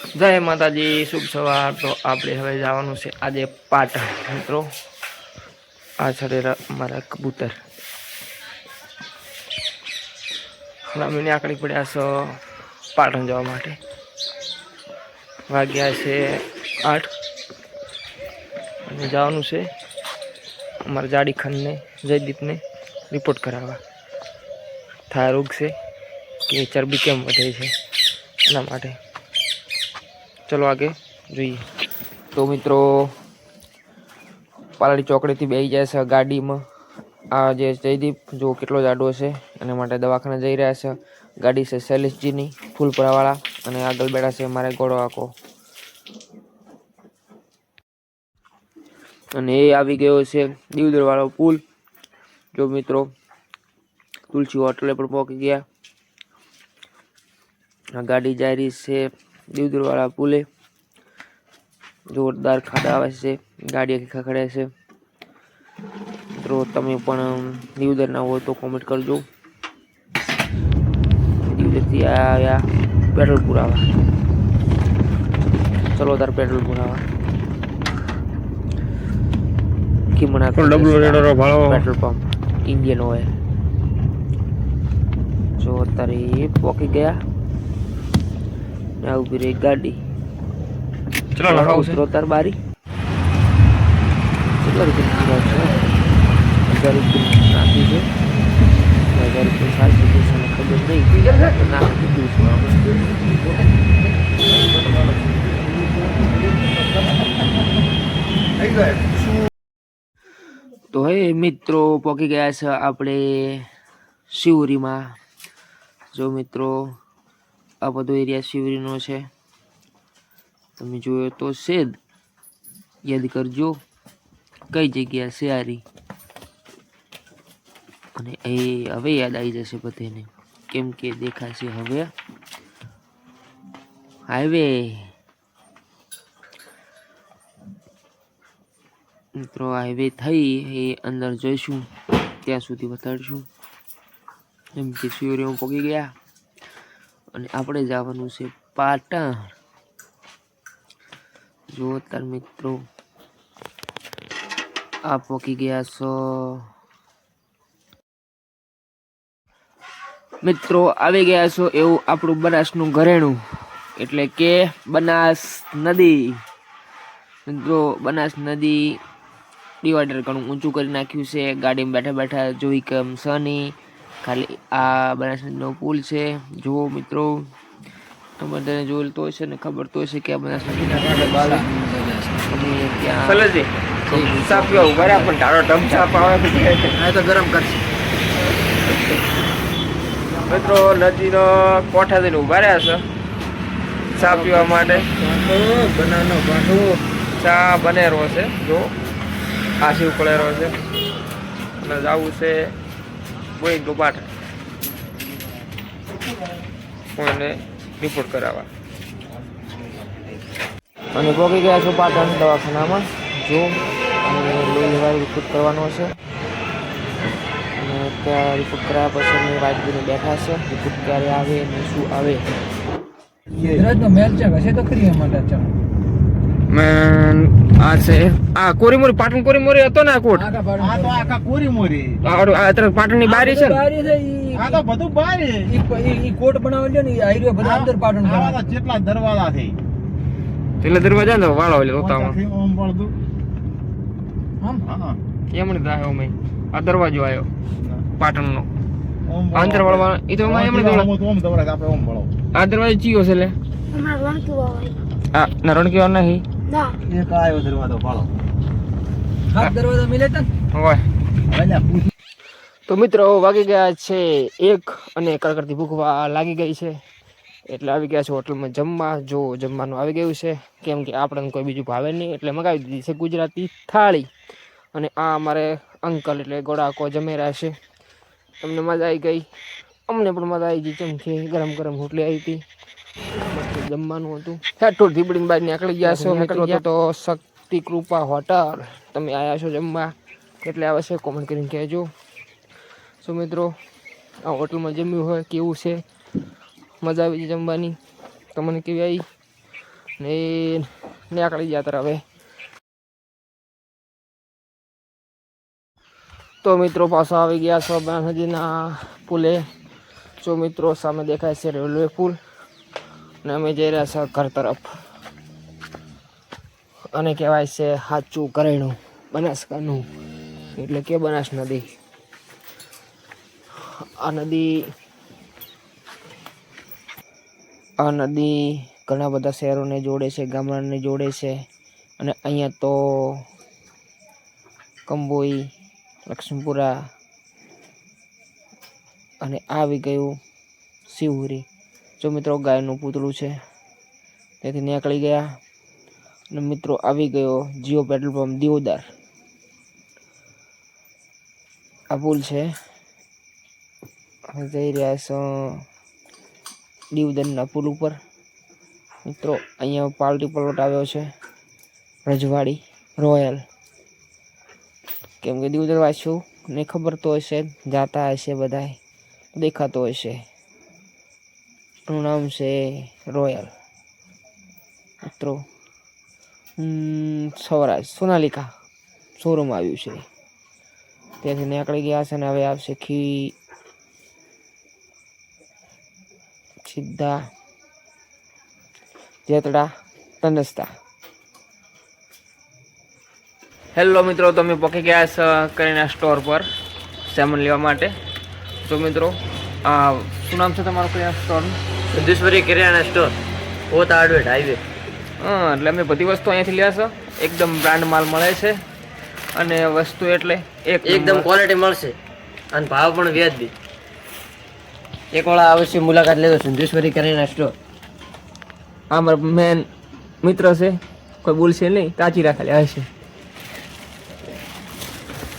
જય માતાજી, શુભ સવાર। તો આપણે હવે જવાનું છે આજે પાટણ મિત્રો। આ છે મારા કબૂતર અમે આકડી પડ્યા છો પાટણ જવા માટે। વાગ્યા છે 8 અને જવાનું છે અમારા જાડી ખાનને જયદીપને રિપોર્ટ કરાવવા। થાયરોગ છે કે ચરબી કેમ વધે છે એના માટે। चलो आगे જોઈએ। तो मित्रों पालड़ी चौकड़ी थी बेही जाए છે ગાડીમાં। આ જે જયદીપ જો કેટલો જાડો છે એના માટે દવાખાને જઈ રહ્યા છે। ગાડી છે શૈલેષજી ની ફૂલપુરા વાળા અને આગળ બેઠા છે મારે ઘોડો આખો અને એ આવી ગયો છે દીવદર વાળો પુલ। જો મિત્રો તુલસી હોટલે પર પહોંચી ગયા। આ ગાડી જાય રહી છે દીવદર वाला पुले। जोरदार खाड़ा आवे छे, गाड़ी खखड़े छे। तो तमे पण દીવદર ना हो तो कमेंट करजो। દીવદર थी आया पेट्रोल पुरावा। चलो तार पेट्रोल पुरावा की मना डब्ल्यू रेडर भाड़ो पेट्रोल पंप इंडियन ऑयल। जो तारी पहुंची गया ना उभी रही गाड़ी। चलो लगाओ उतरो तार बारी। चलो रुपये 1000 रुपये नाखी है। 1000 रुपये साल से खबर नहीं ना तो है मित्रों पहुंची गया છે આપણે શિવરીમાં। જો મિત્રો આ બધો એરિયા શિવરીનો છે। તમે જોયો તો સેદ યાદ કરજો કઈ જગ્યા છે આરી અને એ હવે યાદ આવી જશે બધાને કેમ કે દેખાશે હવે હાઈવે। મિત્રો હાઈવે થઈ એ અંદર જઈશું ત્યાં સુધી બતાડશું એમ કે શિવરીમાં પહોંચી ગયા અને આપણે જવાનું છે પાટણ। जो तार मित्रों आ पहुंची गया सो मित्रों આવી ગયા છો એવું આપણું બનાસનું ઘરેણું એટલે કે બનાસ નદી। મિત્રો બનાસ નદી ડિવાઈડર ઘણું ઊંચું કરી નાખ્યું છે। ગાડીમાં બેઠા બેઠા જોઈ કેમ સની ખાલી આ બનાસ નદીનો પુલ છે। જુઓ મિત્રો બધાને જોયેલ તો હશે ને ખબર તો હશે કે આ બનાસ નદીના બાલા અને ત્યાં સલજી સાપ્યો ઉભા પણ ધારો ટમ સાપ આવે આ તો ગરમ કરશે। મિત્રો નદીનો કોઠા થઈને ઉભા રહ્યા છે ચા પીવા માટે। બનાનો બાંધો ચા બનેરો છે જો આ શિવ કળેરો છે અને જવું છે ગોઈન ટુ પાટણ કોઈને રિપોર્ટ કરાવવા। અને પહોંચી ગયા છો પાટણ દવાખાનામાં। જો અને લોહીવાળો રિપોર્ટ કરવાનો છે અને ત્યાં રિપોર્ટ કરાવ્યા પછી અમે વાઇટ કરીને બેઠા છે। રિપોર્ટ ક્યારે આવે અને શું આવે ગુજરાતનો મેલ છે હશે તો ખરી અમારે ચાલ મેન આ છે આ કોરીમોરી પાટણ કોરીમોરી હતો ને આ કોટ આ તો આખા કોરીમોરી આ અત્યારે પાટણની બારી છે ને બારી છે આ તો બધું બારી ઈ કોટ બનાવેલો ને આઈરો બધા અંદર પાટણ આવા કેટલા દરવાજા છે એટલે દરવાજા ને વાળો એટલે રોતામાં ઓમ પડતું આમ હા એમણે દાયો અમે આ દરવાજો આવ્યો પાટણનો ઓમ અંદર વાળવા ઈ તો એમણે દોડા ઓમ દવરા આપણે ઓમ પડો આ દરવાજો ચીયો છે લે હમણાં રણકી વાવાય આ નરણકીઓ નહીં ના એક આયો દરવાજો પાડો હાથ દરવાજો મિલે તન હોય અલ્યા પૂછ તો મિત્રો વાગી ગયા છે 1 અને કડકડતી ભૂખ લાગી ગઈ છે એટલે આવી ગયા છે હોટલમાં જમવા। જો જમવાનું આવી ગયું છે કેમ કે આપણને કોઈ બીજું ભાવે નહીં એટલે મગાવી દીધી છે ગુજરાતી થાળી। અને આ અમારે અંકલ એટલે ગોળાકો જમી રહ્યા છે। તમને મજા આવી ગઈ અમને પણ મજા આવી ગઈ કેમ કે ગરમ ગરમ રોટલી આવી હતી મસ્ત જમવાનું હતું। હેઠું ધીબડીને બહાર નીકળી ગયા છો મિત્રો તો શક્તિ કૃપા હોટલ તમે આવ્યા છો જમવા એટલે આવે છે કોમેન્ટ કરીને કહેજો। સો મિત્રો આ હોટલમાં જમ્યું હોય કેવું છે મજા આવી જમવાની તમને કેવી આવી ને નીકળી ગયા તાર હવે. તો મિત્રો પાછા આવી ગયા છો નદીના પુલે. જો મિત્રો સામે દેખાય છે રેલવે પુલ અને અમે જઈ રહ્યા છીએ ઘર તરફ. અને કહેવાય છે સાચું કરેણું બનાસકાંઠાનું, એટલે કે બનાસ નદી. આ નદી ઘણા બધા શહેરોને જોડે છે, ગામડાને જોડે છે. અને અહીંયા તો કંબોઈ, લક્ષ્મીપુરા અને આવી ગયું શિવરી. જો મિત્રો ગાયનું પૂતળું છે તેથી નીકળી ગયા. અને મિત્રો આવી ગયો જીઓ પેટ્રોલ પંપ દિયોદર. આ પુલ છે. જઈ રહ્યા છો દિયોદરના પુલ ઉપર. મિત્રો અહીંયા પાલટી પ્લોટ આવ્યો છે, રજવાડી રોયલ. કેમ કે દિયોદર વાંચ્યું ને ખબર તો હશે, જાતા હશે બધા, દેખાતો હશે. એનું નામ છે રોયલ. મિત્રો સ્વરાજ સોનાલિકા શોરૂમ આવ્યું છે, ત્યાંથી નીકળી ગયા છે. અને હવે આવશે સીધા જેતડા તનસ્તા. હેલો મિત્રો, તમે પહોંચી ગયા છો કરિયાણા સ્ટોર પર સામાન લેવા માટે. તો મિત્રો શું નામ છે તમારું કરિયાણા સ્ટોરનું? સિદ્ધેશ્વરી કિરાણા સ્ટોર, ઓતા આડવેટ હાઈવે. હા, એટલે અમે બધી વસ્તુ અહીંયાથી લ્યા છો. એકદમ બ્રાન્ડ માલ મળે છે અને વસ્તુ એટલે એકદમ ક્વોલિટી મળશે અને ભાવ પણ વ્યાજબી. એક વાળા અવશ્ય મુલાકાત લેજો સિદ્ધેશ્વરી કિરાણા સ્ટોર. આ મારા મેન મિત્ર છે, કોઈ બોલશે નહીં, તાચી રાખેલી હશે.